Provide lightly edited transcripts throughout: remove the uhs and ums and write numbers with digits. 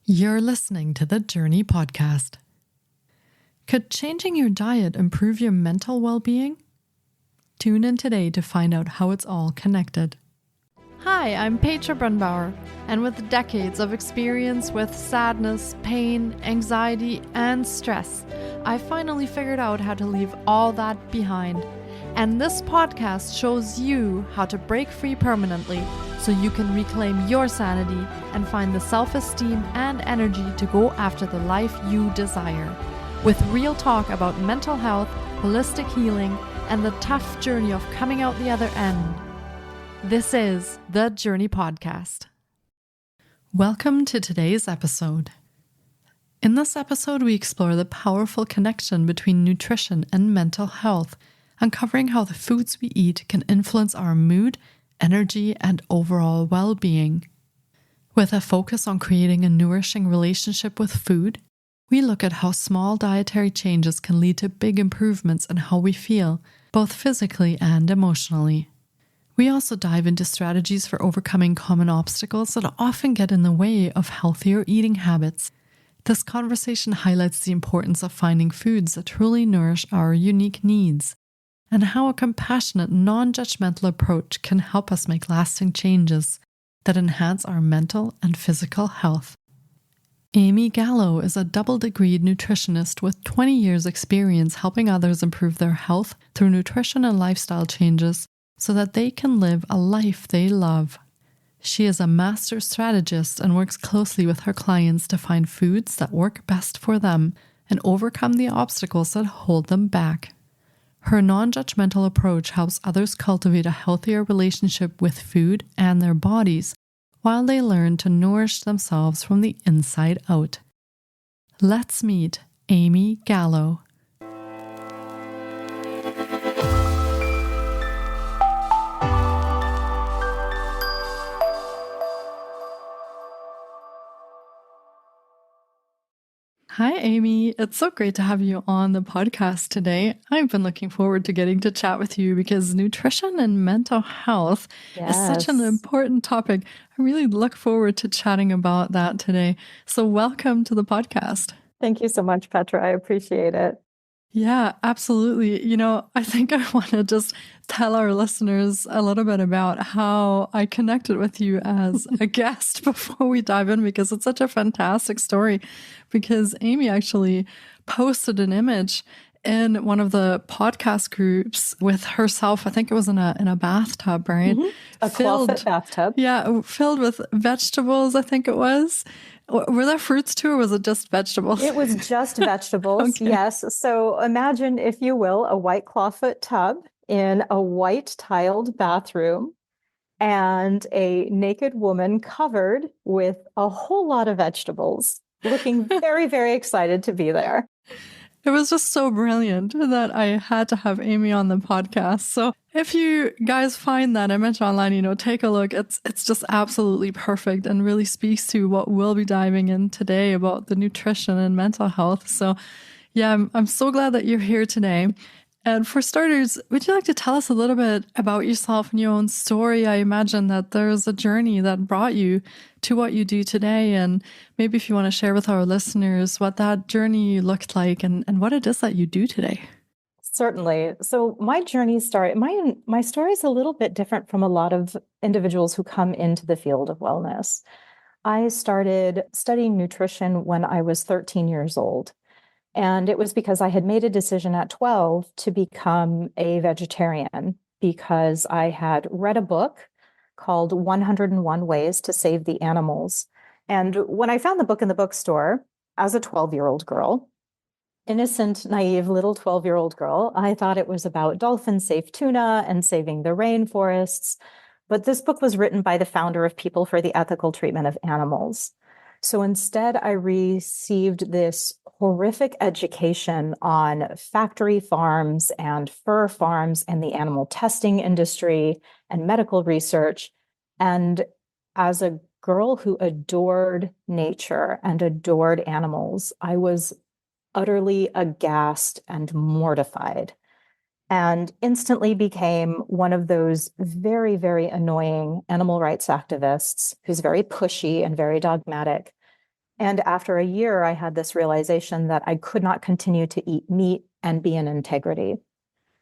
You're listening to the Jōrni Podcast. Could changing your diet improve your mental well-being? Tune in today to find out how it's all connected. Hi, I'm Petra Brunbauer, and with decades of experience with sadness, pain, anxiety, and stress, I finally figured out how to leave all that behind. And this podcast shows you how to break free permanently so you can reclaim your sanity and find the self-esteem and energy to go after the life you desire. With real talk about mental health, holistic healing, and the tough journey of coming out the other end. This is the Jōrni Podcast. Welcome to today's episode. In this episode, we explore the powerful connection between nutrition and mental health, uncovering how the foods we eat can influence our mood, energy, and overall well-being. With a focus on creating a nourishing relationship with food, we look at how small dietary changes can lead to big improvements in how we feel, both physically and emotionally. We also dive into strategies for overcoming common obstacles that often get in the way of healthier eating habits. This conversation highlights the importance of finding foods that truly nourish our unique needs, and how a compassionate, non-judgmental approach can help us make lasting changes that enhance our mental and physical health. Aimee Gallo is a double-degreed nutritionist with 20 years' experience helping others improve their health through nutrition and lifestyle changes so that they can live a life they love. She is a master strategist and works closely with her clients to find foods that work best for them and overcome the obstacles that hold them back. Her non-judgmental approach helps others cultivate a healthier relationship with food and their bodies while they learn to nourish themselves from the inside out. Let's meet Aimee Gallo. Hi, Aimee. It's so great to have you on the podcast today. I've been looking forward to getting to chat with you because nutrition and mental health is such an important topic. I really look forward to chatting about that today. So welcome to the podcast. Thank you so much, Petra. I appreciate it. Yeah, absolutely. I think I want to just tell our listeners a little bit about how I connected with you as a guest before we dive in, because it's such a fantastic story. Because Aimee actually posted an image in one of the podcast groups with herself. I think it was in a bathtub, right? Mm-hmm. A clawfoot bathtub. Yeah, filled with vegetables, I think it was. Were there fruits too, or was it just vegetables? It was just vegetables, okay. Yes. So imagine, if you will, a white clawfoot tub in a white tiled bathroom and a naked woman covered with a whole lot of vegetables, looking very, very excited to be there. It was just so brilliant that I had to have Aimee on the podcast. So if you guys find that image online, take a look. It's just absolutely perfect and really speaks to what we'll be diving in today about the nutrition and mental health. So yeah, I'm so glad that you're here today. And for starters, would you like to tell us a little bit about yourself and your own story? I imagine that there's a journey that brought you to what you do today. And maybe if you want to share with our listeners what that journey looked like and what it is that you do today. Certainly. So my journey started, my story is a little bit different from a lot of individuals who come into the field of wellness. I started studying nutrition when I was 13 years old. And it was because I had made a decision at 12 to become a vegetarian, because I had read a book called 101 Ways to Save the Animals. And when I found the book in the bookstore as a 12-year-old girl, innocent, naive little 12-year-old girl, I thought it was about dolphin-safe tuna and saving the rainforests. But this book was written by the founder of People for the Ethical Treatment of Animals. So instead, I received this horrific education on factory farms and fur farms and the animal testing industry and medical research. And as a girl who adored nature and adored animals, I was utterly aghast and mortified, and instantly became one of those very, very annoying animal rights activists who's very pushy and very dogmatic. And after a year, I had this realization that I could not continue to eat meat and be in integrity.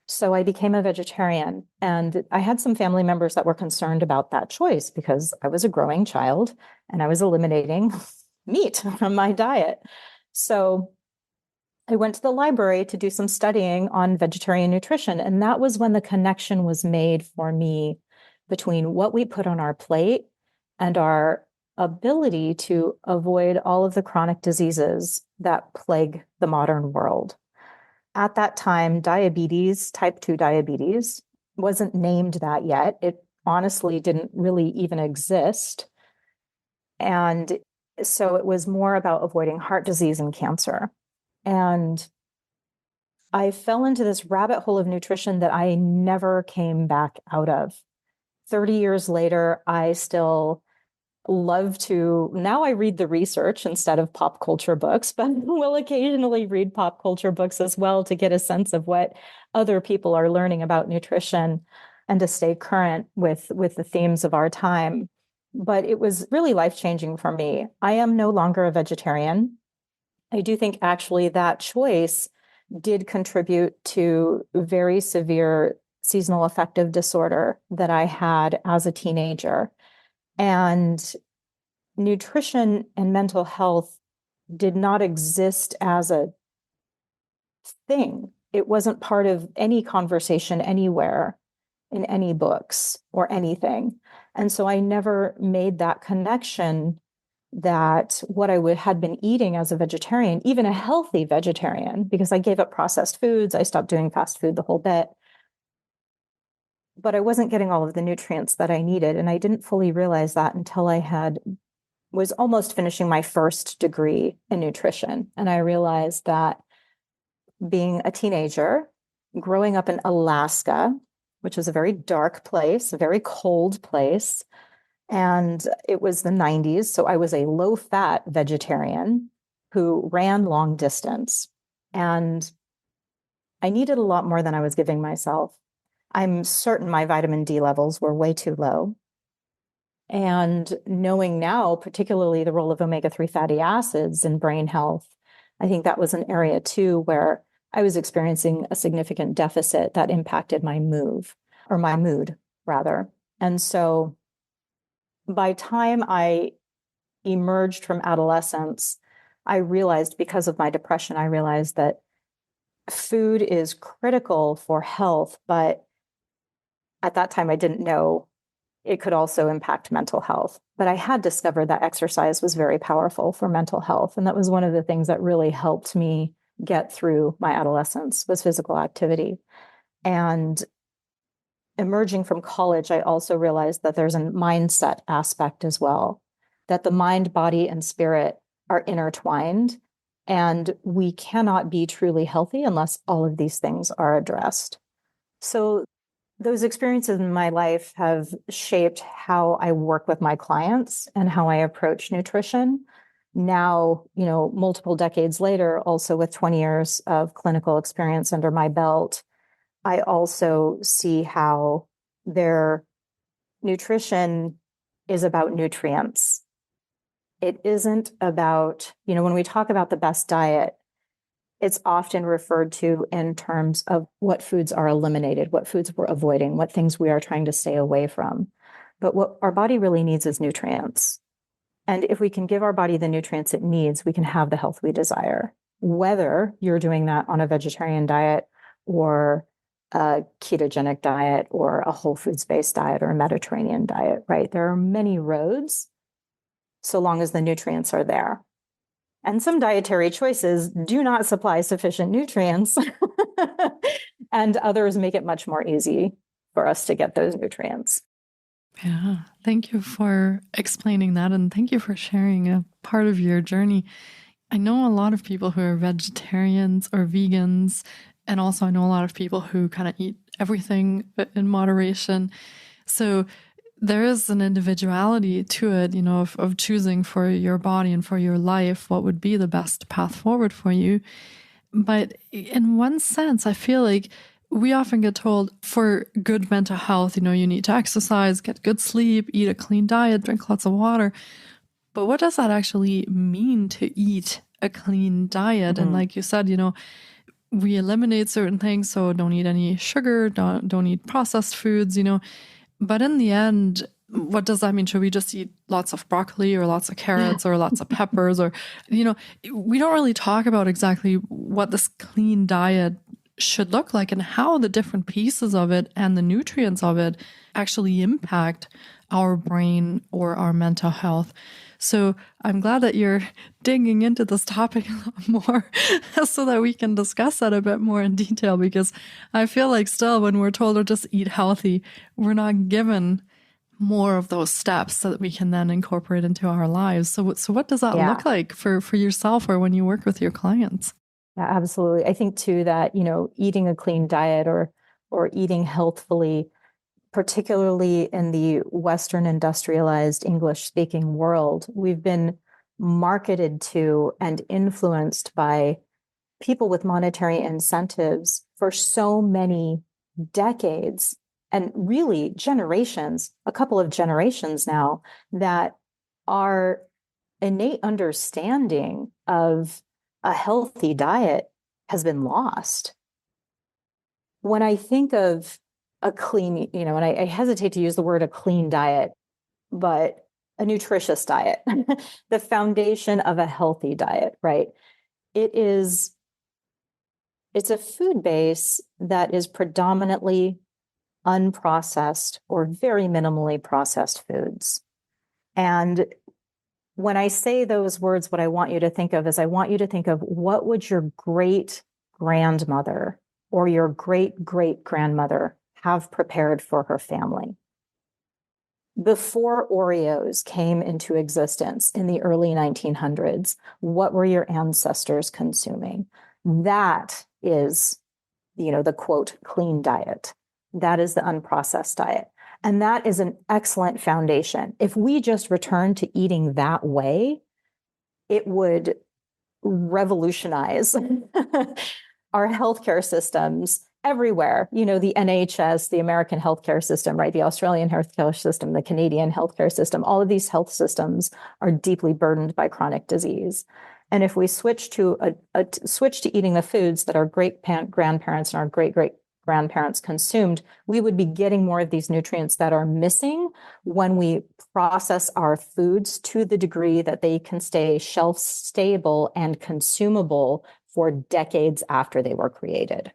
So I became a vegetarian, and I had some family members that were concerned about that choice because I was a growing child and I was eliminating meat from my diet. So I went to the library to do some studying on vegetarian nutrition, and that was when the connection was made for me between what we put on our plate and our ability to avoid all of the chronic diseases that plague the modern world. At that time, diabetes, type 2 diabetes, wasn't named that yet. It honestly didn't really even exist. And so it was more about avoiding heart disease and cancer. And I fell into this rabbit hole of nutrition that I never came back out of. 30 years later, I still love to, now I read the research instead of pop culture books, but will occasionally read pop culture books as well to get a sense of what other people are learning about nutrition and to stay current with the themes of our time. But it was really life-changing for me. I am no longer a vegetarian. I do think actually that choice did contribute to very severe seasonal affective disorder that I had as a teenager. And nutrition and mental health did not exist as a thing. It wasn't part of any conversation anywhere in any books or anything. And so I never made that connection that what I had been eating as a vegetarian, even a healthy vegetarian, because I gave up processed foods, I stopped doing fast food the whole bit, but I wasn't getting all of the nutrients that I needed. And I didn't fully realize that until was almost finishing my first degree in nutrition. And I realized that being a teenager, growing up in Alaska, which was a very dark place, a very cold place, and it was the 90s. So I was a low-fat vegetarian who ran long distance. And I needed a lot more than I was giving myself. I'm certain my vitamin D levels were way too low. And knowing now, particularly the role of omega-3 fatty acids in brain health, I think that was an area too where I was experiencing a significant deficit that impacted my mood rather. And so by time I emerged from adolescence, I realized, because of my depression, I realized that food is critical for health, but at that time I didn't know it could also impact mental health. But I had discovered that exercise was very powerful for mental health. And that was one of the things that really helped me get through my adolescence, was physical activity. And emerging from college, I also realized that there's a mindset aspect as well, that the mind, body, and spirit are intertwined. And we cannot be truly healthy unless all of these things are addressed. So those experiences in my life have shaped how I work with my clients and how I approach nutrition. Now, multiple decades later, also with 20 years of clinical experience under my belt, I also see how their nutrition is about nutrients. It isn't about, when we talk about the best diet, it's often referred to in terms of what foods are eliminated, what foods we're avoiding, what things we are trying to stay away from. But what our body really needs is nutrients. And if we can give our body the nutrients it needs, we can have the health we desire, whether you're doing that on a vegetarian diet or a ketogenic diet or a whole foods-based diet or a Mediterranean diet, right? There are many roads so long as the nutrients are there. And some dietary choices do not supply sufficient nutrients, and others make it much more easy for us to get those nutrients. Yeah, thank you for explaining that, and thank you for sharing a part of your journey. I know a lot of people who are vegetarians or vegans, and also I know a lot of people who kind of eat everything in moderation. So there is an individuality to it, of choosing for your body and for your life what would be the best path forward for you. But in one sense, I feel like we often get told for good mental health, you need to exercise, get good sleep, eat a clean diet, drink lots of water. But what does that actually mean to eat a clean diet? And like you said, we eliminate certain things. So don't eat any sugar, don't eat processed foods, But in the end, what does that mean? Should we just eat lots of broccoli or lots of carrots or lots of peppers? Or, we don't really talk about exactly what this clean diet should look like and how the different pieces of it and the nutrients of it actually impact our brain or our mental health. So I'm glad that you're digging into this topic a lot more so that we can discuss that a bit more in detail, because I feel like still when we're told to just eat healthy, we're not given more of those steps so that we can then incorporate into our lives. So what does that look like for yourself or when you work with your clients? Yeah, absolutely. I think too that, eating a clean diet or eating healthfully, particularly in the Western industrialized English speaking world, we've been marketed to and influenced by people with monetary incentives for so many decades and really generations, a couple of generations now, that our innate understanding of a healthy diet has been lost. When I think of a clean, and I hesitate to use the word a clean diet, but a nutritious diet, the foundation of a healthy diet, right? It's a food base that is predominantly unprocessed or very minimally processed foods. And when I say those words, what I want you to think of is I want you to think of what would your great grandmother or your great great grandmother have prepared for her family. Before Oreos came into existence in the early 1900s, what were your ancestors consuming? That is, the quote, clean diet. That is the unprocessed diet. And that is an excellent foundation. If we just return to eating that way, it would revolutionize our healthcare systems everywhere. The NHS, the American healthcare system, right? The Australian healthcare system, the Canadian healthcare system, all of these health systems are deeply burdened by chronic disease. And if we switch to eating the foods that our great grandparents and our great great grandparents consumed, we would be getting more of these nutrients that are missing when we process our foods to the degree that they can stay shelf stable and consumable for decades after they were created.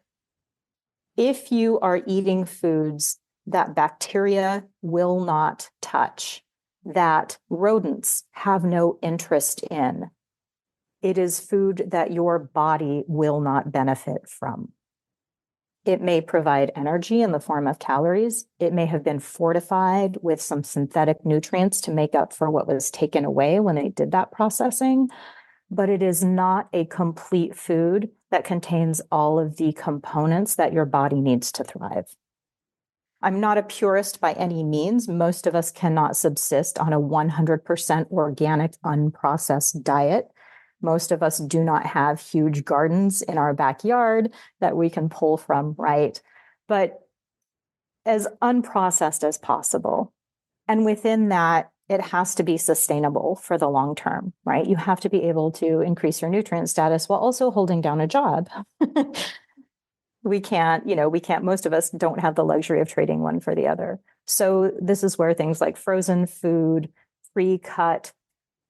If you are eating foods that bacteria will not touch, that rodents have no interest in, it is food that your body will not benefit from. It may provide energy in the form of calories. It may have been fortified with some synthetic nutrients to make up for what was taken away when they did that processing. But it is not a complete food that contains all of the components that your body needs to thrive. I'm not a purist by any means. Most of us cannot subsist on a 100% organic, unprocessed diet. Most of us do not have huge gardens in our backyard that we can pull from, right? But as unprocessed as possible. And within that, it has to be sustainable for the long term, right? You have to be able to increase your nutrient status while also holding down a job. We can't, most of us don't have the luxury of trading one for the other. So this is where things like frozen food, pre-cut,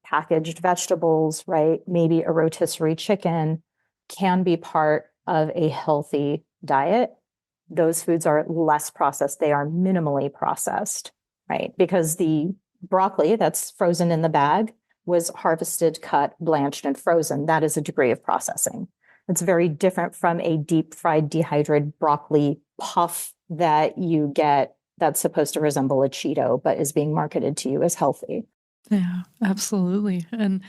packaged vegetables, right? Maybe a rotisserie chicken can be part of a healthy diet. Those foods are less processed. They are minimally processed, right? Because the broccoli that's frozen in the bag was harvested, cut, blanched, and frozen. That is a degree of processing. It's very different from a deep fried, dehydrated broccoli puff that you get that's supposed to resemble a Cheeto, but is being marketed to you as healthy. Yeah, absolutely. And,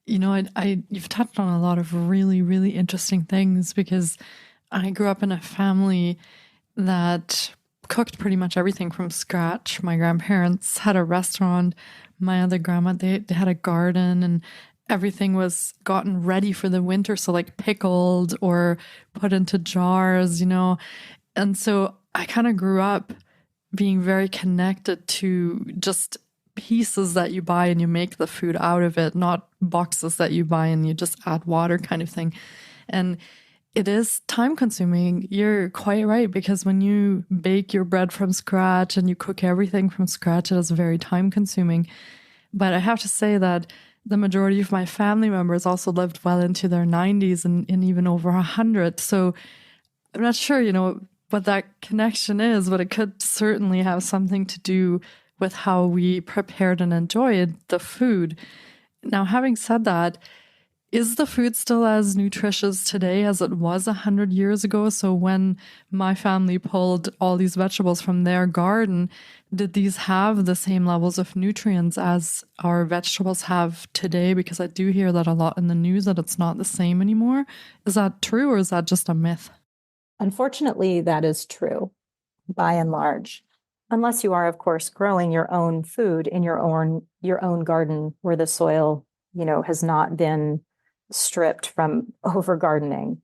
you've touched on a lot of really, really interesting things, because I grew up in a family that cooked pretty much everything from scratch. My grandparents had a restaurant. My other grandma, they had a garden, and everything was gotten ready for the winter. So like pickled or put into jars, And so I kind of grew up being very connected to just pieces that you buy and you make the food out of it, not boxes that you buy and you just add water kind of thing. And it is time consuming. You're quite right, because when you bake your bread from scratch and you cook everything from scratch, it is very time consuming. But I have to say that the majority of my family members also lived well into their 90s and even over 100. So I'm not sure, what that connection is, but it could certainly have something to do with how we prepared and enjoyed the food. Now, having said that, is the food still as nutritious today as it was 100 years ago? So when my family pulled all these vegetables from their garden, did these have the same levels of nutrients as our vegetables have today? Because I do hear that a lot in the news that it's not the same anymore. Is that true, or is that just a myth? Unfortunately, that is true by and large, unless you are, of course, growing your own food in your own garden where the soil, has not been stripped from over gardening.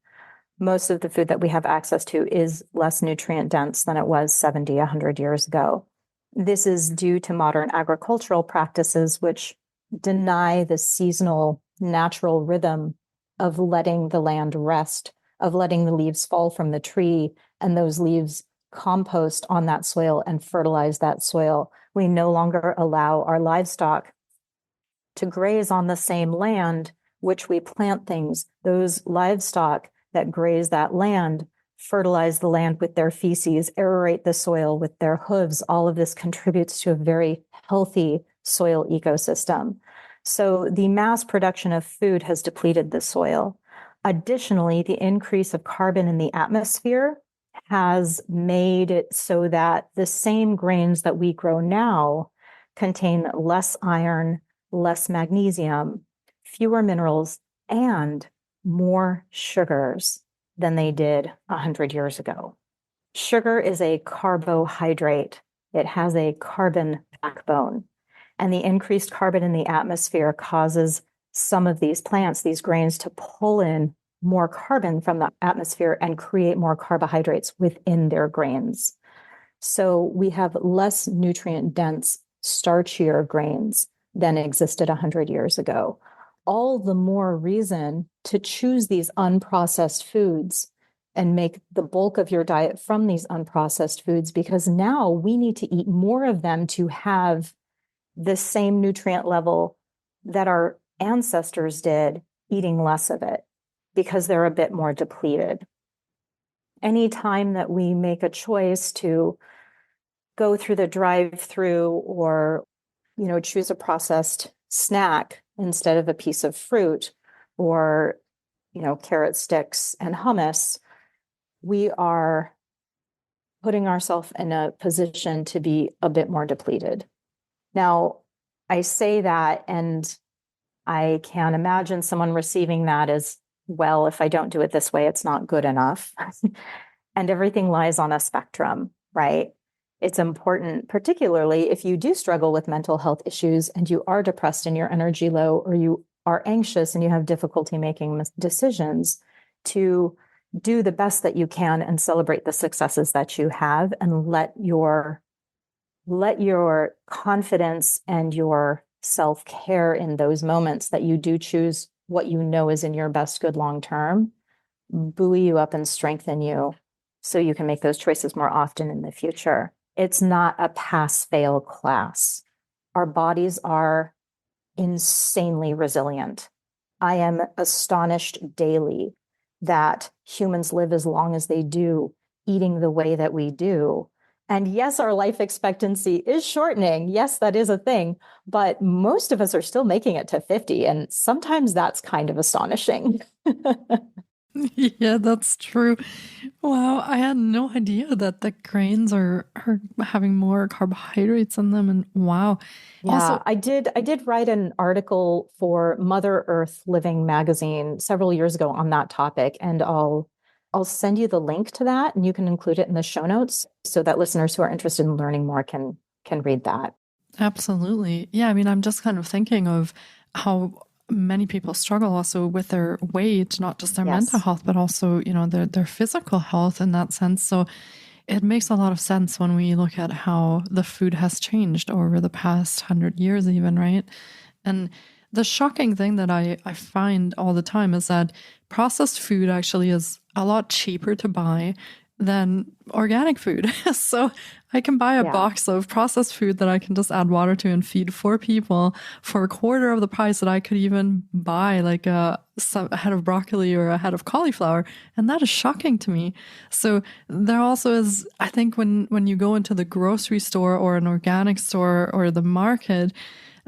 Most of the food that we have access to is less nutrient dense than it was 70, 100 years ago. This is due to modern agricultural practices, which deny the seasonal natural rhythm of letting the land rest, of letting the leaves fall from the tree and those leaves compost on that soil and fertilize that soil. We no longer allow our livestock to graze on the same land which we plant things. Those livestock that graze that land fertilize the land with their feces, aerate the soil with their hooves. All of this contributes to a very healthy soil ecosystem. So the mass production of food has depleted the soil. Additionally, the increase of carbon in the atmosphere has made it so that the same grains that we grow now contain less iron, less magnesium, fewer minerals, and more sugars than they did 100 years ago. Sugar is a carbohydrate. It has a carbon backbone. And the increased carbon in the atmosphere causes some of these plants, these grains, to pull in more carbon from the atmosphere and create more carbohydrates within their grains. So we have less nutrient-dense, starchier grains than existed 100 years ago. All the more reason to choose these unprocessed foods and make the bulk of your diet from these unprocessed foods, because now we need to eat more of them to have the same nutrient level that our ancestors did, eating less of it, because they're a bit more depleted. Anytime that we make a choice to go through the drive-through or, choose a processed snack instead of a piece of fruit or, carrot sticks and hummus, we are putting ourselves in a position to be a bit more depleted. Now, I say that, and I can imagine someone receiving that as, well, if I don't do it this way, it's not good enough. And everything lies on a spectrum, right? It's important, particularly if you do struggle with mental health issues and you are depressed and your energy low, or you are anxious and you have difficulty making decisions, to do the best that you can and celebrate the successes that you have, and let your confidence and your self-care in those moments that you do choose what you know is in your best good long-term, buoy you up and strengthen you so you can make those choices more often in the future. It's not a pass-fail class. Our bodies are insanely resilient. I am astonished daily that humans live as long as they do, eating the way that we do. And yes, our life expectancy is shortening. Yes, that is a thing. But most of us are still making it to 50. And sometimes that's kind of astonishing. Yeah, that's true. Wow, I had no idea that the grains are having more carbohydrates in them. And wow. Yeah, Also, I did write an article for Mother Earth Living magazine several years ago on that topic, and I'll send you the link to that, and you can include it in the show notes so that listeners who are interested in learning more can read that. absolutely. Yeah, I mean, I'm just kind of thinking of how many people struggle also with their weight, not just their mental Yes. health, but also, their physical health in that sense. So it makes a lot of sense when we look at how the food has changed over the past 100 years even, right? And the shocking thing that I find all the time is that processed food actually is a lot cheaper to buy than organic food. So I can buy a box of processed food that I can just add water to and feed 4 people for a quarter of the price that I could even buy like a head of broccoli or a head of cauliflower. And that is shocking to me. So there also is, I think when you go into the grocery store or an organic store or the market,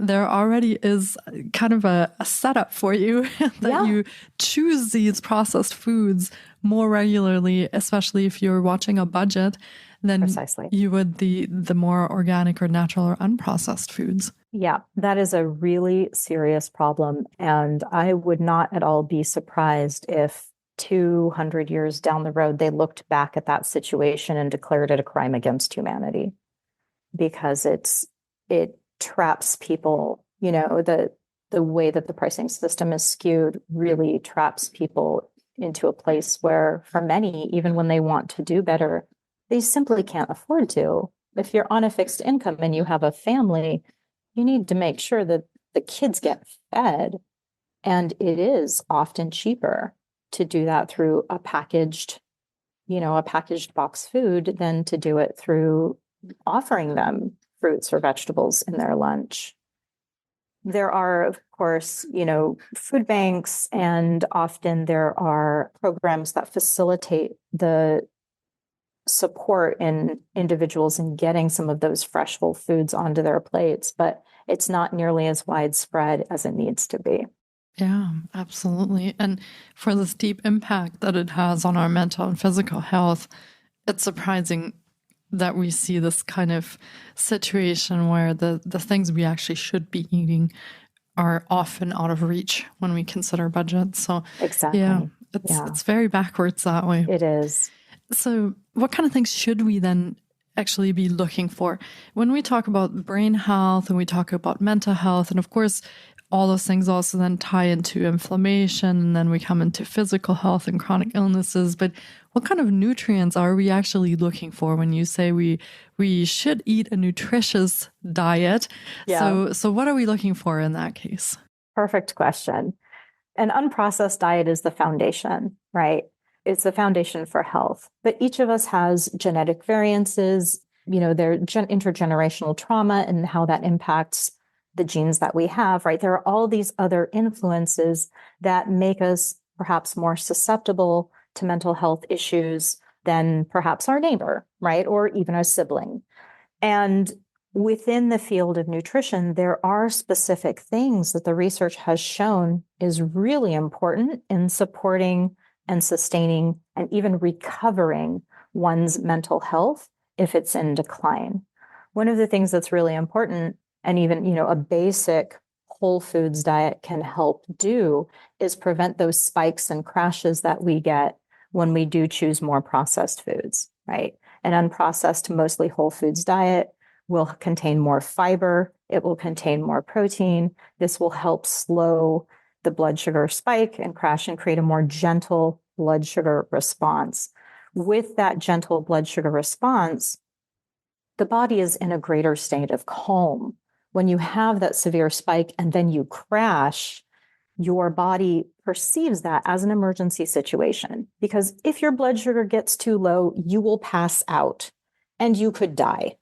there already is kind of a setup for you that you choose these processed foods more regularly, especially if you're watching a budget, than you would the more organic or natural or unprocessed foods. Yeah, that is a really serious problem. And I would not at all be surprised if 200 years down the road, they looked back at that situation and declared it a crime against humanity, because it traps people. The way that the pricing system is skewed really traps people into a place where, for many, even when they want to do better, they simply can't afford to. If you're on a fixed income and you have a family, you need to make sure that the kids get fed. And it is often cheaper to do that through a packaged box food than to do it through offering them fruits or vegetables in their lunch. There are, of course, food banks, and often there are programs that facilitate the support in individuals in getting some of those fresh whole foods onto their plates, but it's not nearly as widespread as it needs to be. Yeah, absolutely. And for this deep impact that it has on our mental and physical health, it's surprising that we see this kind of situation where the things we actually should be eating are often out of reach when we consider budgets. So it's very backwards that way. It is. So what kind of things should we then actually be looking for when we talk about brain health and we talk about mental health? And of course, all those things also then tie into inflammation, and then we come into physical health and chronic illnesses. But what kind of nutrients are we actually looking for when you say we should eat a nutritious diet? Yeah. So what are we looking for in that case? Perfect question. An unprocessed diet is the foundation, right? It's the foundation for health. But each of us has genetic variances, their intergenerational trauma and how that impacts the genes that we have, right? There are all these other influences that make us perhaps more susceptible to mental health issues than perhaps our neighbor, right? Or even a sibling. And within the field of nutrition, there are specific things that the research has shown is really important in supporting and sustaining and even recovering one's mental health if it's in decline. One of the things that's really important, and even, a basic whole foods diet can help do, is prevent those spikes and crashes that we get when we do choose more processed foods, right? An unprocessed, mostly whole foods diet will contain more fiber. It will contain more protein. This will help slow the blood sugar spike and crash and create a more gentle blood sugar response. With that gentle blood sugar response, the body is in a greater state of calm. When you have that severe spike and then you crash, your body perceives that as an emergency situation. Because if your blood sugar gets too low, you will pass out and you could die.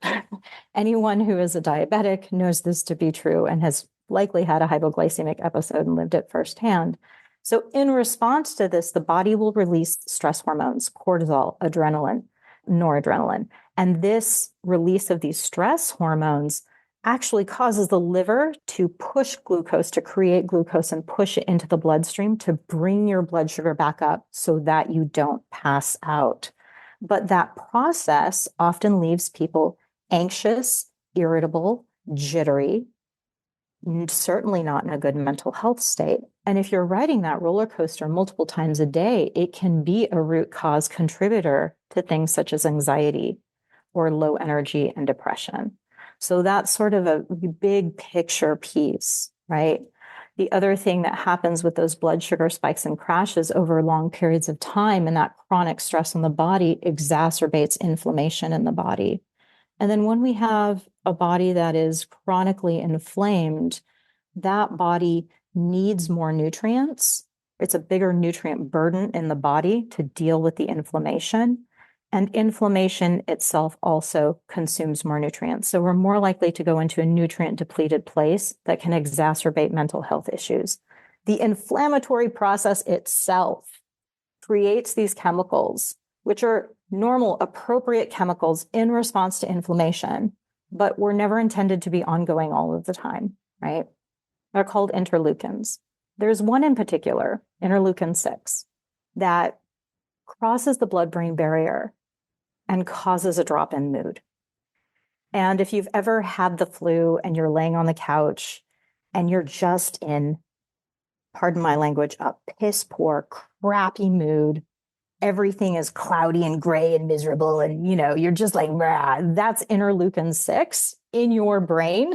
Anyone who is a diabetic knows this to be true and has likely had a hypoglycemic episode and lived it firsthand. So in response to this, the body will release stress hormones, cortisol, adrenaline, noradrenaline. And this release of these stress hormones actually causes the liver to push glucose, to create glucose and push it into the bloodstream to bring your blood sugar back up so that you don't pass out. But that process often leaves people anxious, irritable, jittery, certainly not in a good mental health state. And if you're riding that roller coaster multiple times a day, it can be a root cause contributor to things such as anxiety or low energy and depression. So that's sort of a big picture piece, right? The other thing that happens with those blood sugar spikes and crashes over long periods of time, and that chronic stress on the body exacerbates inflammation in the body. And then when we have a body that is chronically inflamed, that body needs more nutrients. It's a bigger nutrient burden in the body to deal with the inflammation. And inflammation itself also consumes more nutrients. So we're more likely to go into a nutrient depleted place that can exacerbate mental health issues. The inflammatory process itself creates these chemicals, which are normal, appropriate chemicals in response to inflammation, but were never intended to be ongoing all of the time, right? They're called interleukins. There's one in particular, interleukin 6, that crosses the blood-brain barrier and causes a drop in mood. And if you've ever had the flu and you're laying on the couch and you're just in, pardon my language, a piss poor, crappy mood, everything is cloudy and gray and miserable, and you're just like, rah, that's interleukin 6 in your brain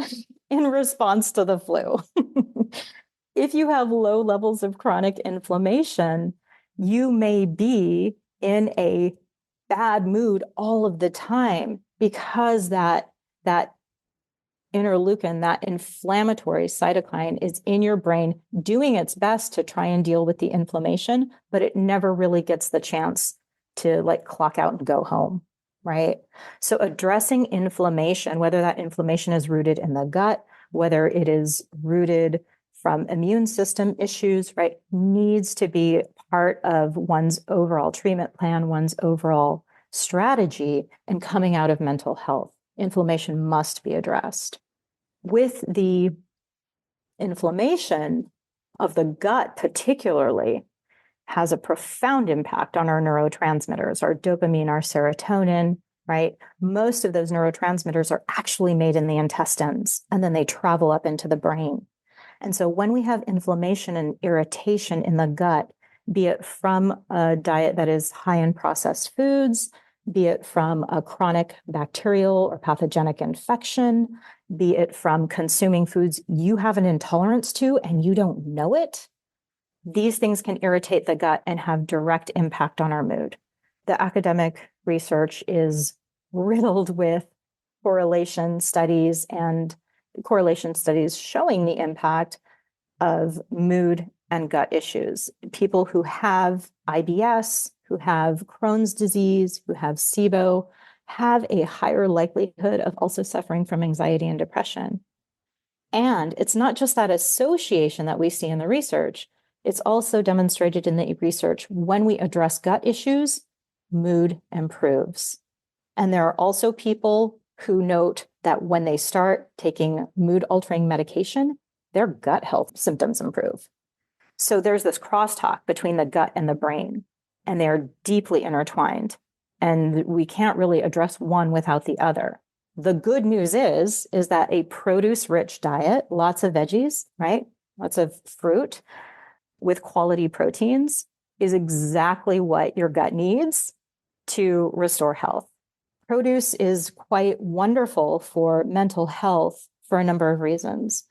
in response to the flu. If you have low levels of chronic inflammation, you may be in a bad mood all of the time because that interleukin, that inflammatory cytokine, is in your brain doing its best to try and deal with the inflammation, but it never really gets the chance to clock out and go home, right? So addressing inflammation, whether that inflammation is rooted in the gut, whether it is rooted from immune system issues, right, needs to be part of one's overall treatment plan, one's overall strategy, and coming out of mental health. Inflammation must be addressed. With the inflammation of the gut particularly has a profound impact on our neurotransmitters, our dopamine, our serotonin, right? Most of those neurotransmitters are actually made in the intestines, and then they travel up into the brain. And so when we have inflammation and irritation in the gut, be it from a diet that is high in processed foods, be it from a chronic bacterial or pathogenic infection, be it from consuming foods you have an intolerance to and you don't know it, these things can irritate the gut and have direct impact on our mood. The academic research is riddled with correlation studies showing the impact of mood and gut issues. People who have IBS, who have Crohn's disease, who have SIBO, have a higher likelihood of also suffering from anxiety and depression. And it's not just that association that we see in the research, it's also demonstrated in the research when we address gut issues, mood improves. And there are also people who note that when they start taking mood-altering medication, their gut health symptoms improve. So there's this crosstalk between the gut and the brain, and they're deeply intertwined. And we can't really address one without the other. The good news is that a produce-rich diet, lots of veggies, right? Lots of fruit with quality proteins is exactly what your gut needs to restore health. Produce is quite wonderful for mental health for a number of reasons.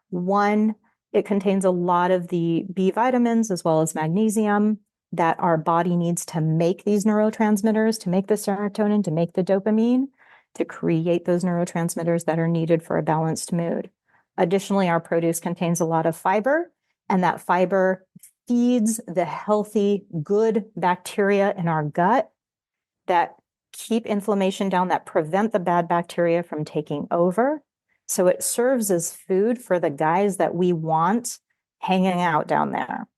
One, it contains a lot of the B vitamins as well as magnesium that our body needs to make these neurotransmitters, to make the serotonin, to make the dopamine, to create those neurotransmitters that are needed for a balanced mood. Additionally, our produce contains a lot of fiber, and that fiber feeds the healthy, good bacteria in our gut that keep inflammation down, that prevent the bad bacteria from taking over. So it serves as food for the guys that we want hanging out down there.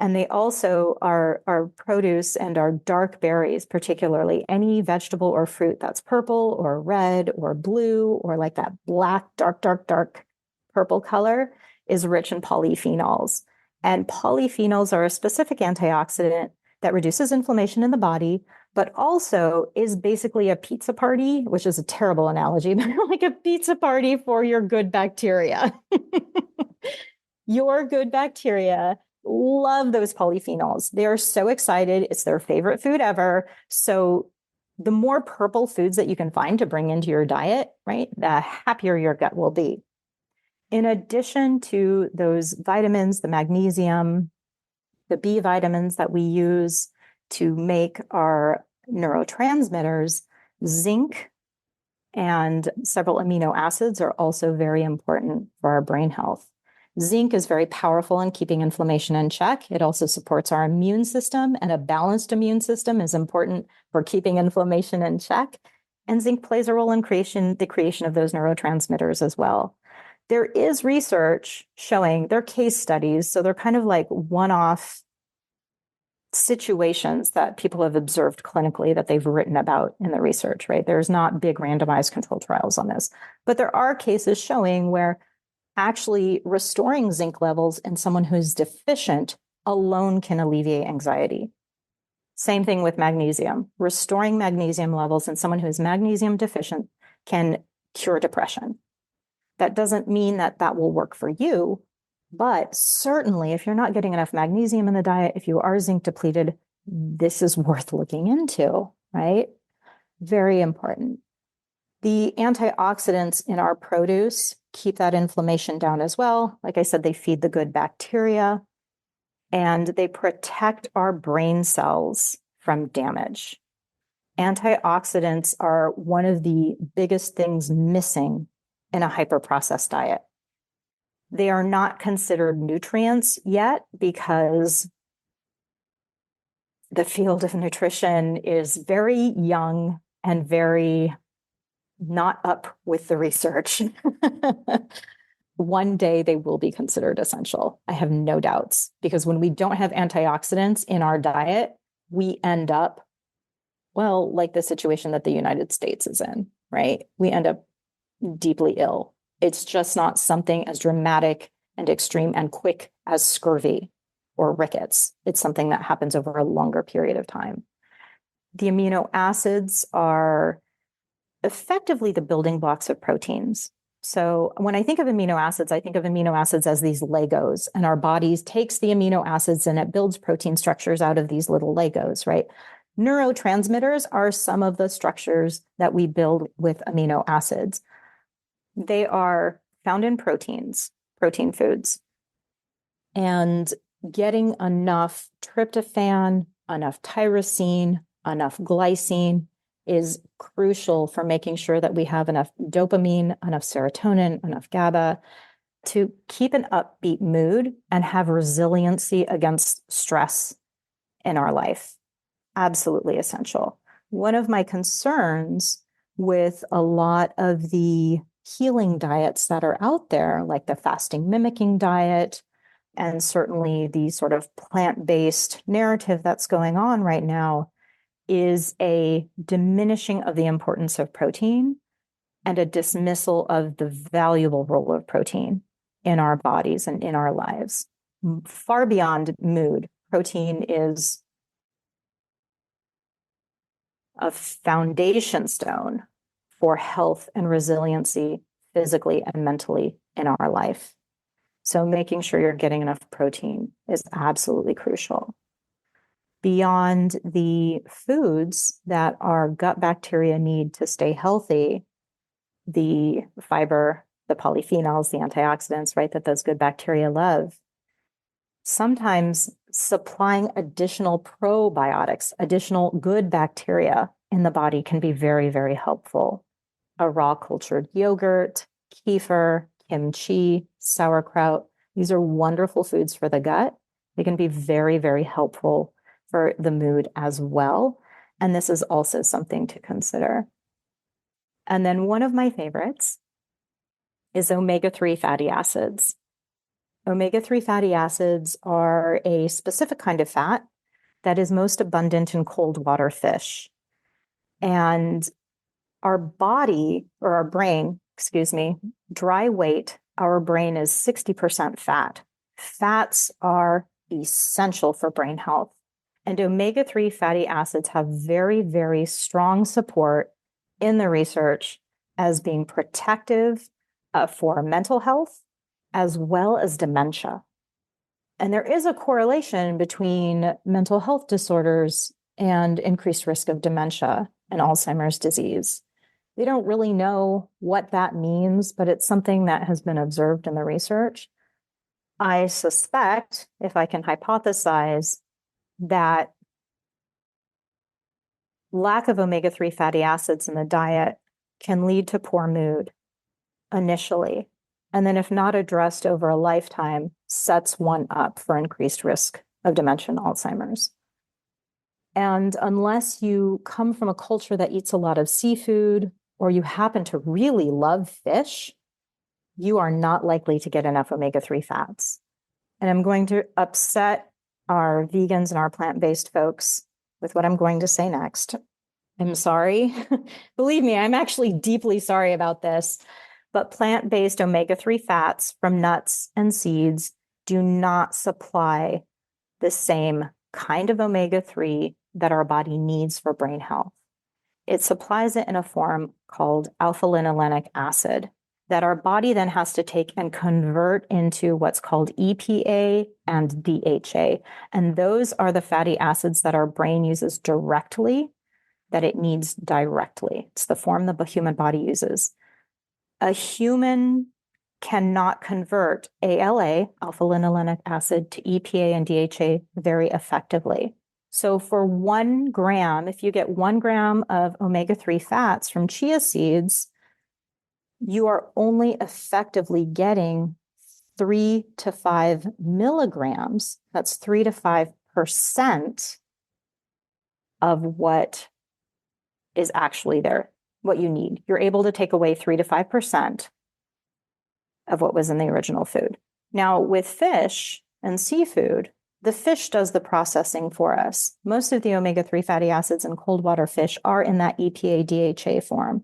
And they also are produce and our dark berries, particularly any vegetable or fruit that's purple or red or blue or like that black, dark purple color is rich in polyphenols. And polyphenols are a specific antioxidant that reduces inflammation in the body, but also is basically a pizza party, which is a terrible analogy, but like a pizza party for your good bacteria. Your good bacteria love those polyphenols. They're so excited. It's their favorite food ever. So the more purple foods that you can find to bring into your diet, right, the happier your gut will be. In addition to those vitamins, the magnesium, the B vitamins that we use to make our neurotransmitters, zinc and several amino acids are also very important for our brain health. Zinc is very powerful in keeping inflammation in check. It also supports our immune system, and a balanced immune system is important for keeping inflammation in check. And zinc plays a role in the creation of those neurotransmitters as well. There is research showing, they're case studies, so they're kind of like one-off situations that people have observed clinically that they've written about in the research, right? There's not big randomized controlled trials on this, but there are cases showing where actually restoring zinc levels in someone who's deficient alone can alleviate anxiety. Same thing with magnesium. Restoring magnesium levels in someone who is magnesium deficient can cure depression. That doesn't mean that that will work for you, but certainly if you're not getting enough magnesium in the diet, if you are zinc depleted, this is worth looking into, right? Very important. The antioxidants in our produce keep that inflammation down as well. Like I said, they feed the good bacteria and they protect our brain cells from damage. Antioxidants are one of the biggest things missing in a hyper-processed diet. They are not considered nutrients yet because the field of nutrition is very young and very not up with the research. One day they will be considered essential. I have no doubts, because when we don't have antioxidants in our diet, we end up, well, like the situation that the United States is in, right? We end up deeply ill. It's just not something as dramatic and extreme and quick as scurvy or rickets. It's something that happens over a longer period of time. The amino acids are effectively the building blocks of proteins. So when I think of amino acids, I think of amino acids as these Legos, and our bodies takes the amino acids and it builds protein structures out of these little Legos, right? Neurotransmitters are some of the structures that we build with amino acids. They are found in proteins, protein foods, and getting enough tryptophan, enough tyrosine, enough glycine is crucial for making sure that we have enough dopamine, enough serotonin, enough GABA to keep an upbeat mood and have resiliency against stress in our life. Absolutely essential. One of my concerns with a lot of the healing diets that are out there, like the fasting mimicking diet, and certainly the sort of plant-based narrative that's going on right now, is a diminishing of the importance of protein and a dismissal of the valuable role of protein in our bodies and in our lives. Far beyond mood, protein is a foundation stone for health and resiliency physically and mentally in our life. So making sure you're getting enough protein is absolutely crucial. Beyond the foods that our gut bacteria need to stay healthy, the fiber, the polyphenols, the antioxidants, right, that those good bacteria love, sometimes supplying additional probiotics, additional good bacteria in the body can be very, very helpful. A raw cultured yogurt, kefir, kimchi, sauerkraut, these are wonderful foods for the gut. They can be very, very helpful for the mood as well. And this is also something to consider. And then one of my favorites is omega-3 fatty acids. Omega-3 fatty acids are a specific kind of fat that is most abundant in cold water fish. And our body, or our brain, dry weight, our brain is 60% fat. Fats are essential for brain health. And omega-3 fatty acids have very, very strong support in the research as being protective for mental health as well as dementia. And there is a correlation between mental health disorders and increased risk of dementia and Alzheimer's disease. They don't really know what that means, but it's something that has been observed in the research. I suspect, if I can hypothesize, that lack of omega-3 fatty acids in the diet can lead to poor mood initially. And then if not addressed over a lifetime, sets one up for increased risk of dementia and Alzheimer's. And unless you come from a culture that eats a lot of seafood, or you happen to really love fish, you are not likely to get enough omega-3 fats. And I'm going to upset our vegans and our plant-based folks with what I'm going to say next. I'm sorry. Believe me, I'm actually deeply sorry about this. But plant-based omega-3 fats from nuts and seeds do not supply the same kind of omega-3 that our body needs for brain health. It supplies it in a form called alpha-linolenic acid that our body then has to take and convert into what's called EPA and DHA. And those are the fatty acids that our brain uses directly, that it needs directly. It's the form the human body uses. A human cannot convert ALA, alpha-linolenic acid, to EPA and DHA very effectively. So for 1 gram, if you get 1 gram of omega-3 fats from chia seeds, you are only effectively getting 3 to 5 milligrams. That's 3 to 5% of what is actually there, what you need. You're able to take away 3 to 5% of what was in the original food. Now, with fish and seafood, the fish does the processing for us. Most of the omega-3 fatty acids in cold water fish are in that EPA DHA form.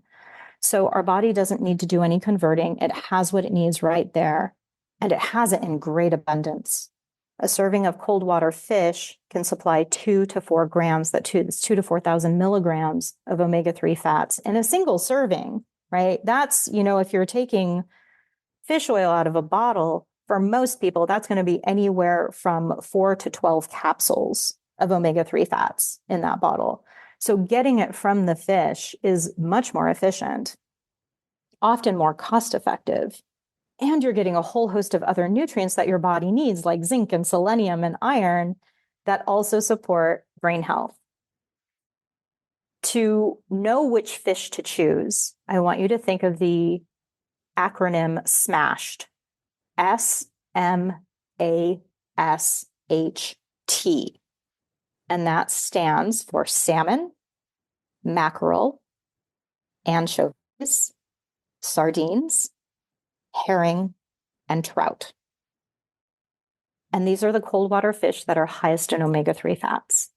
So our body doesn't need to do any converting. It has what it needs right there, and it has it in great abundance. A serving of cold water fish can supply 2 to 4 grams, that's 2 to 4,000 milligrams of omega-3 fats in a single serving, right? That's, if you're taking fish oil out of a bottle, for most people, that's going to be anywhere from 4 to 12 capsules of omega-3 fats in that bottle. So getting it from the fish is much more efficient, often more cost-effective, and you're getting a whole host of other nutrients that your body needs, like zinc and selenium and iron, that also support brain health. To know which fish to choose, I want you to think of the acronym SMASHT, SMASHT. And that stands for salmon, mackerel, anchovies, sardines, herring, and trout. And these are the cold water fish that are highest in omega-3 fats.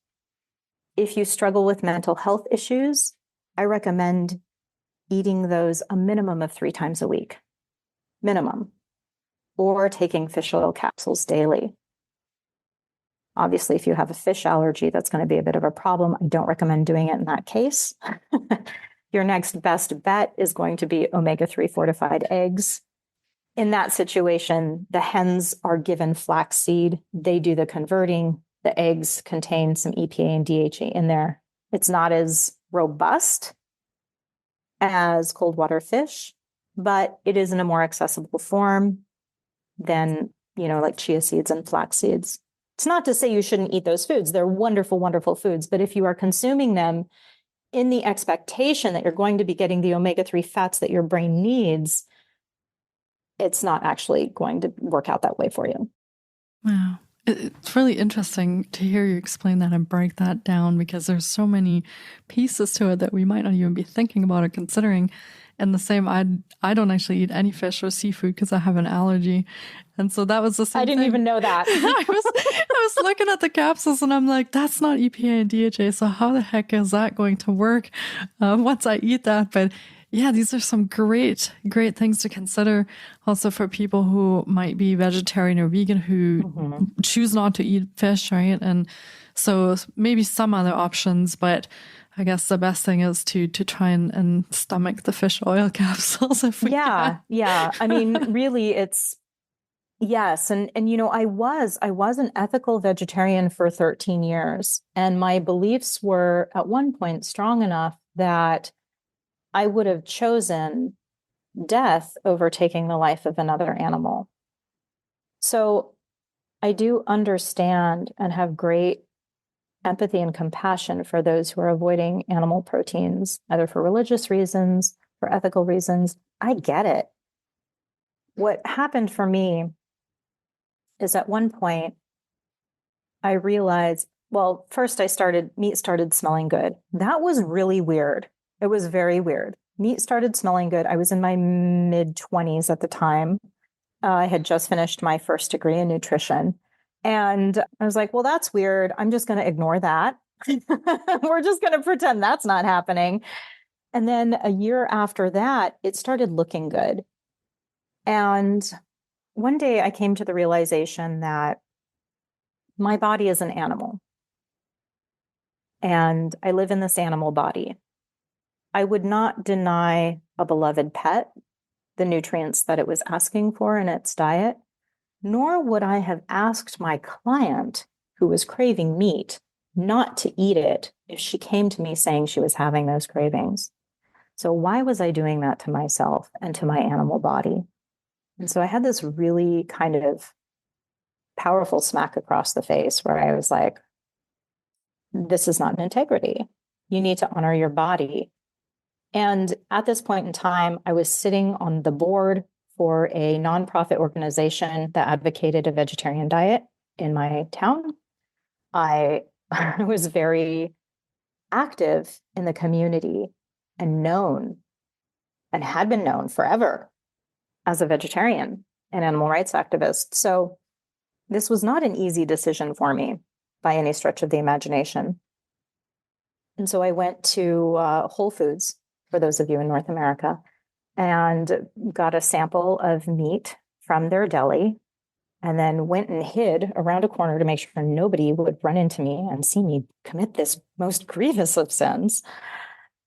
If you struggle with mental health issues, I recommend eating those a minimum of 3 times a week, minimum, or taking fish oil capsules daily. Obviously, if you have a fish allergy, that's going to be a bit of a problem. I don't recommend doing it in that case. Your next best bet is going to be omega-3 fortified eggs. In that situation, the hens are given flaxseed. They do the converting. The eggs contain some EPA and DHA in there. It's not as robust as cold water fish, but it is in a more accessible form than, like chia seeds and flax seeds. It's not to say you shouldn't eat those foods. They're wonderful, wonderful foods. But if you are consuming them in the expectation that you're going to be getting the omega-3 fats that your brain needs, it's not actually going to work out that way for you. Wow. It's really interesting to hear you explain that and break that down, because there's so many pieces to it that we might not even be thinking about or considering. And the same, I don't actually eat any fish or seafood because I have an allergy. And so that was the same I didn't thing. even know that. I was looking at the capsules and I'm like, that's not EPA and DHA. So how the heck is that going to work once I eat that? But yeah, these are some great things to consider also for people who might be vegetarian or vegan who choose not to eat fish, right? And so maybe some other options, but I guess the best thing is to try and stomach the fish oil capsules if we can. Yeah. I mean, really, it's yes. And I was an ethical vegetarian for 13 years, and my beliefs were at one point strong enough that I would have chosen death over taking the life of another animal. So I do understand and have great empathy and compassion for those who are avoiding animal proteins, either for religious reasons, for ethical reasons. I get it. What happened for me is at one point, I realized, well, first meat started smelling good. That was really weird. It was very weird. Meat started smelling good. I was in my mid-20s at the time. I had just finished my first degree in nutrition. And I was like, well, that's weird. I'm just going to ignore that. We're just going to pretend that's not happening. And then a year after that, it started looking good. And one day I came to the realization that my body is an animal and I live in this animal body. I would not deny a beloved pet the nutrients that it was asking for in its diet, nor would I have asked my client who was craving meat not to eat it if she came to me saying she was having those cravings. So why was I doing that to myself and to my animal body? And so I had this really kind of powerful smack across the face where I was like, this is not an integrity. You need to honor your body. And at this point in time, I was sitting on the board for a nonprofit organization that advocated a vegetarian diet in my town. I was very active in the community and known and had been known forever as a vegetarian and animal rights activist. So this was not an easy decision for me by any stretch of the imagination. And so I went to Whole Foods, for those of you in North America, and got a sample of meat from their deli, and then went and hid around a corner to make sure nobody would run into me and see me commit this most grievous of sins.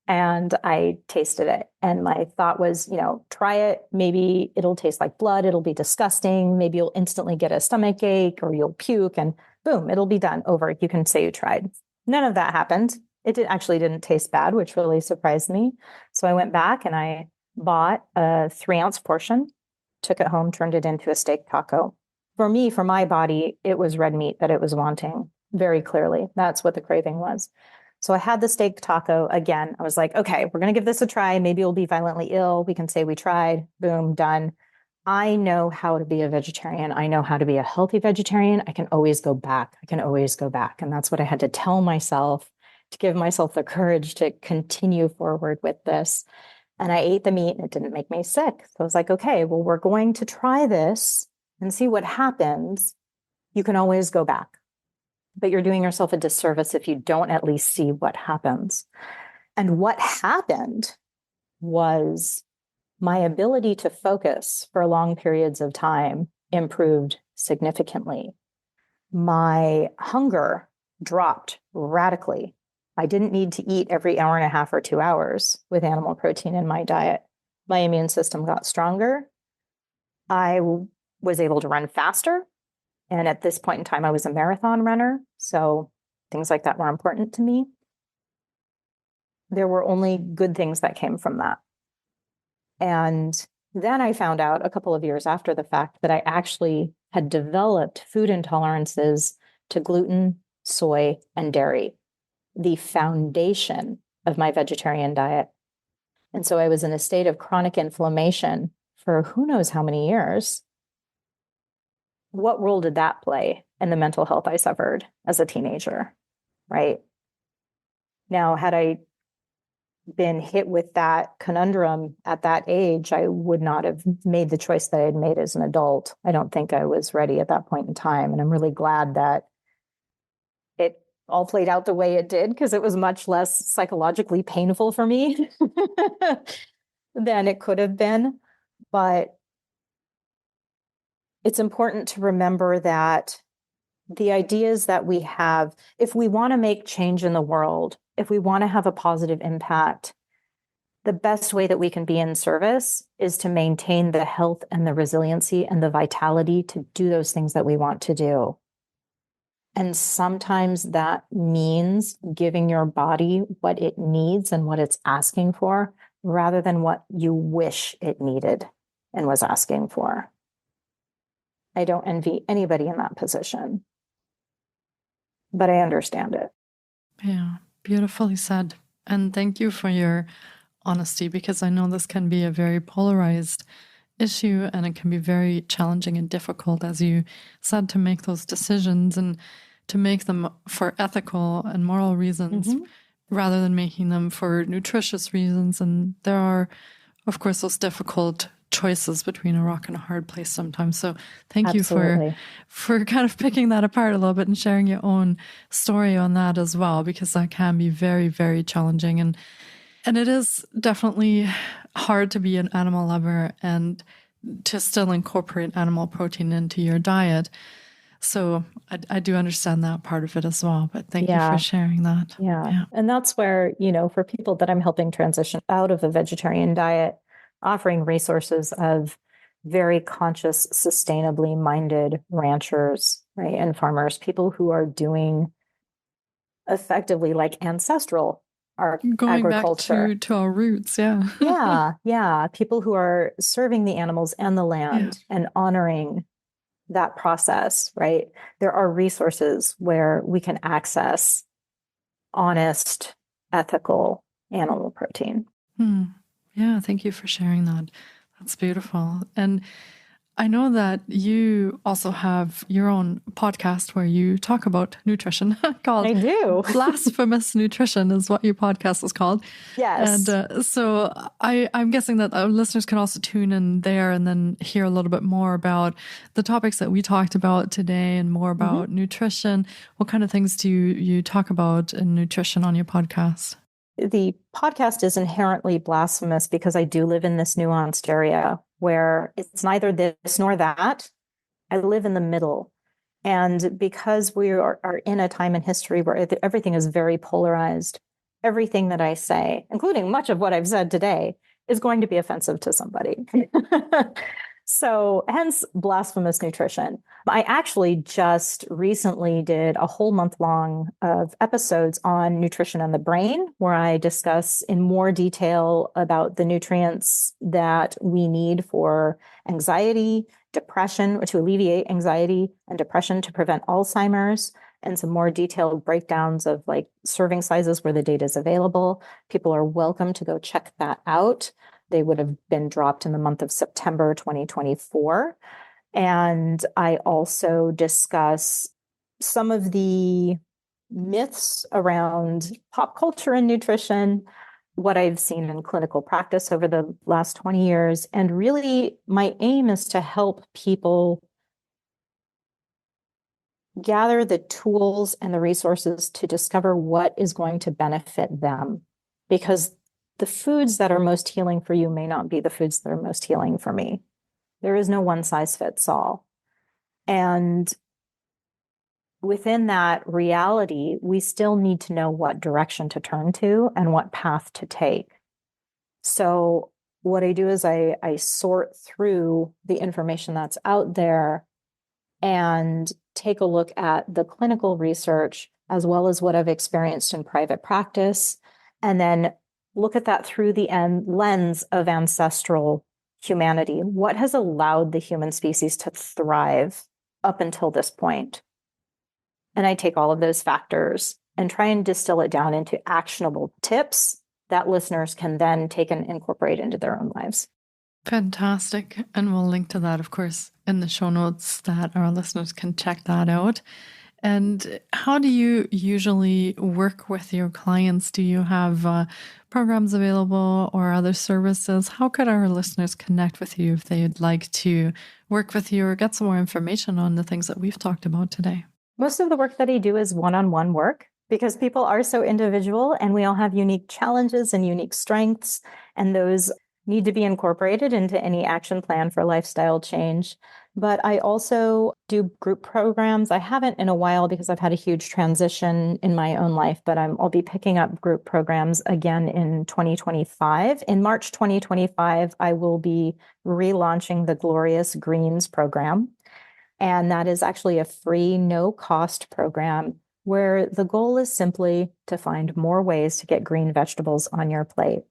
And I tasted it. And my thought was, try it. Maybe it'll taste like blood. It'll be disgusting. Maybe you'll instantly get a stomach ache or you'll puke and boom, it'll be done. Over. You can say you tried. None of that happened. It actually didn't taste bad, which really surprised me. So I went back and I bought a 3-ounce portion, took it home, turned it into a steak taco. For me, for my body, it was red meat that it was wanting very clearly. That's what the craving was. So I had the steak taco again. I was like, okay, we're going to give this a try. Maybe we'll be violently ill. We can say we tried. Boom, done. I know how to be a vegetarian. I know how to be a healthy vegetarian. I can always go back. I can always go back. And that's what I had to tell myself to give myself the courage to continue forward with this. And I ate the meat and it didn't make me sick. So I was like, okay, well, we're going to try this and see what happens. You can always go back. But you're doing yourself a disservice if you don't at least see what happens. And what happened was my ability to focus for long periods of time improved significantly. My hunger dropped radically. I didn't need to eat every hour and a half or 2 hours with animal protein in my diet. My immune system got stronger. I was able to run faster. And at this point in time, I was a marathon runner. So things like that were important to me. There were only good things that came from that. And then I found out a couple of years after the fact that I actually had developed food intolerances to gluten, soy, and dairy, the foundation of my vegetarian diet. And so I was in a state of chronic inflammation for who knows how many years. What role did that play in the mental health I suffered as a teenager, right? Now, had I been hit with that conundrum at that age, I would not have made the choice that I had made as an adult. I don't think I was ready at that point in time. And I'm really glad that it all played out the way it did, because it was much less psychologically painful for me than it could have been. But it's important to remember that the ideas that we have, if we want to make change in the world, if we want to have a positive impact, the best way that we can be in service is to maintain the health and the resiliency and the vitality to do those things that we want to do. And sometimes that means giving your body what it needs and what it's asking for rather than what you wish it needed and was asking for. I don't envy anybody in that position, but I understand it. Yeah, beautifully said. And thank you for your honesty, because I know this can be a very polarized issue and it can be very challenging and difficult, as you said, to make those decisions and to make them for ethical and moral reasons rather than making them for nutritious reasons. And there are, of course, those difficult choices between a rock and a hard place sometimes. So thank Absolutely. you for kind of picking that apart a little bit and sharing your own story on that as well, because that can be very, very challenging. And it is definitely hard to be an animal lover and to still incorporate animal protein into your diet. So I do understand that part of it as well, but thank you for sharing that. Yeah. And that's where, for people that I'm helping transition out of a vegetarian diet, offering resources of very conscious, sustainably minded ranchers, right? And farmers, people who are doing effectively like ancestral Going agriculture. back to our roots. Yeah. Yeah. People who are serving the animals and the land and honoring that process, right? There are resources where we can access honest, ethical animal protein. Yeah, thank you for sharing that. That's beautiful. And I know that you also have your own podcast where you talk about nutrition called I do. Blasphemous Nutrition is what your podcast is called. Yes. And so I'm guessing that our listeners can also tune in there and then hear a little bit more about the topics that we talked about today and more about nutrition. What kind of things do you talk about in nutrition on your podcast? The podcast is inherently blasphemous because I do live in this nuanced area where it's neither this nor that. I live in the middle. And because we are in a time in history where everything is very polarized, everything that I say, including much of what I've said today, is going to be offensive to somebody. So hence blasphemous nutrition. I actually just recently did a whole month long of episodes on nutrition and the brain, where I discuss in more detail about the nutrients that we need for anxiety, depression, or to alleviate anxiety and depression to prevent Alzheimer's, and some more detailed breakdowns of like serving sizes where the data is available. People are welcome to go check that out. They would have been dropped in the month of September 2024. And I also discuss some of the myths around pop culture and nutrition, what I've seen in clinical practice over the last 20 years. And really, my aim is to help people gather the tools and the resources to discover what is going to benefit them. Because the foods that are most healing for you may not be the foods that are most healing for me. There is no one size fits all. And within that reality, we still need to know what direction to turn to and what path to take. So what I do is I sort through the information that's out there and take a look at the clinical research as well as what I've experienced in private practice, and then look at that through the lens of ancestral humanity. What has allowed the human species to thrive up until this point? And I take all of those factors and try and distill it down into actionable tips that listeners can then take and incorporate into their own lives. Fantastic. And we'll link to that, of course, in the show notes that our listeners can check that out. And how do you usually work with your clients? Do you have programs available or other services? How could our listeners connect with you if they'd like to work with you or get some more information on the things that we've talked about today? Most of the work that I do is one-on-one work because people are so individual and we all have unique challenges and unique strengths, and those need to be incorporated into any action plan for lifestyle change. But I also do group programs. I haven't in a while because I've had a huge transition in my own life, but I'll be picking up group programs again in 2025. In March 2025, I will be relaunching the Glorious Greens program. And that is actually a free, no-cost program where the goal is simply to find more ways to get green vegetables on your plate.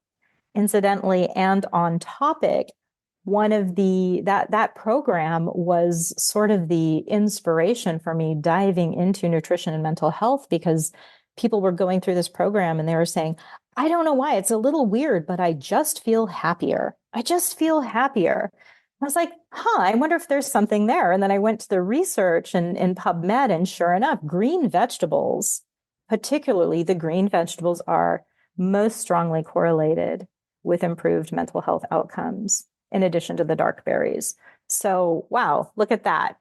Incidentally, and on topic, one of that program was sort of the inspiration for me diving into nutrition and mental health, because people were going through this program and they were saying, I don't know why, it's a little weird, but I just feel happier. I just feel happier. I was like, I wonder if there's something there. And then I went to the research and in PubMed, and sure enough, green vegetables, particularly the green vegetables, are most strongly correlated with improved mental health outcomes, in addition to the dark berries. So, wow, look at that.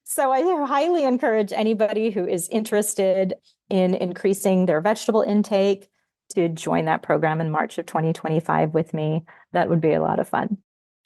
So I highly encourage anybody who is interested in increasing their vegetable intake to join that program in March of 2025 with me. That would be a lot of fun.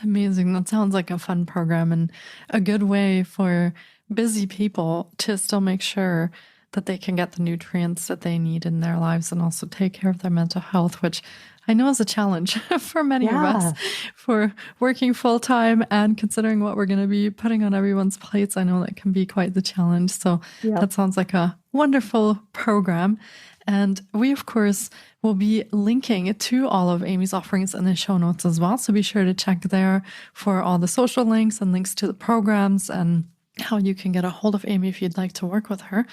Amazing. That sounds like a fun program and a good way for busy people to still make sure that they can get the nutrients that they need in their lives and also take care of their mental health, which I know is a challenge for many of us, for working full time and considering what we're going to be putting on everyone's plates. I know that can be quite the challenge. So that sounds like a wonderful program. And we, of course, will be linking to all of Aimee's offerings in the show notes as well. So be sure to check there for all the social links and links to the programs and how you can get a hold of Aimee if you'd like to work with her.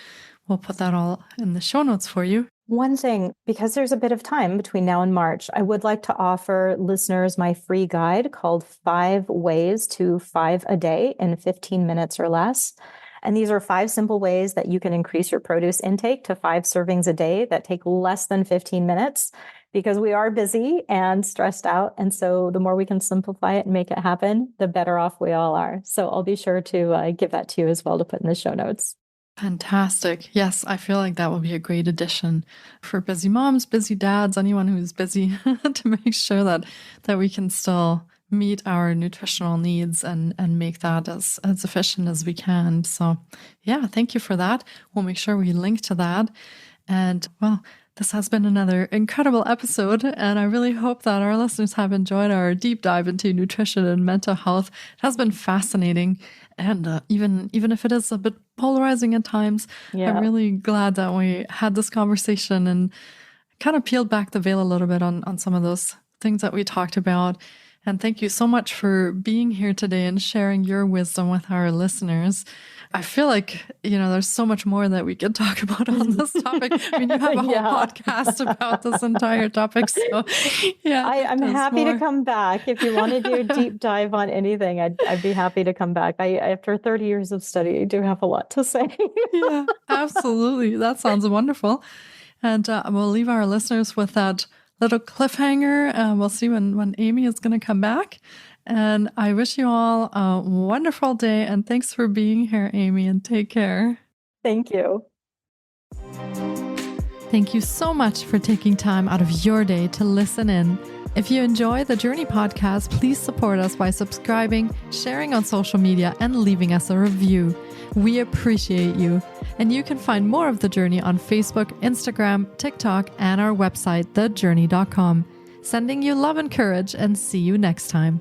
We'll put that all in the show notes for you. One thing, because there's a bit of time between now and March, I would like to offer listeners my free guide called 5 Ways to 5 a Day in 15 minutes or less. And these are 5 simple ways that you can increase your produce intake to 5 servings a day that take less than 15 minutes, because we are busy and stressed out. And so the more we can simplify it and make it happen, the better off we all are. So I'll be sure to give that to you as well to put in the show notes. Fantastic. Yes, I feel like that will be a great addition for busy moms, busy dads, anyone who's busy to make sure that we can still meet our nutritional needs and make that as efficient as we can. So yeah, thank you for that. We'll make sure we link to that. And well, this has been another incredible episode, and I really hope that our listeners have enjoyed our deep dive into nutrition and mental health. It has been fascinating, and even if it is a bit polarizing at times, I'm really glad that we had this conversation and kind of peeled back the veil a little bit on some of those things that we talked about. And thank you so much for being here today and sharing your wisdom with our listeners. I feel like, there's so much more that we could talk about on this topic. I mean, you have a whole podcast about this entire topic. So yeah, I'm happy to come back. If you want to do a deep dive on anything, I'd be happy to come back. After 30 years of study, I do have a lot to say. Yeah, absolutely. That sounds wonderful. And we'll leave our listeners with that little cliffhanger. We'll see when Aimee is going to come back. And I wish you all a wonderful day. And thanks for being here, Aimee, and take care. Thank you. Thank you so much for taking time out of your day to listen in. If you enjoy the Jōrni Podcast, please support us by subscribing, sharing on social media, and leaving us a review. We appreciate you. And you can find more of The Jōrni on Facebook, Instagram, TikTok, and our website, thejorni.com. Sending you love and courage, and see you next time.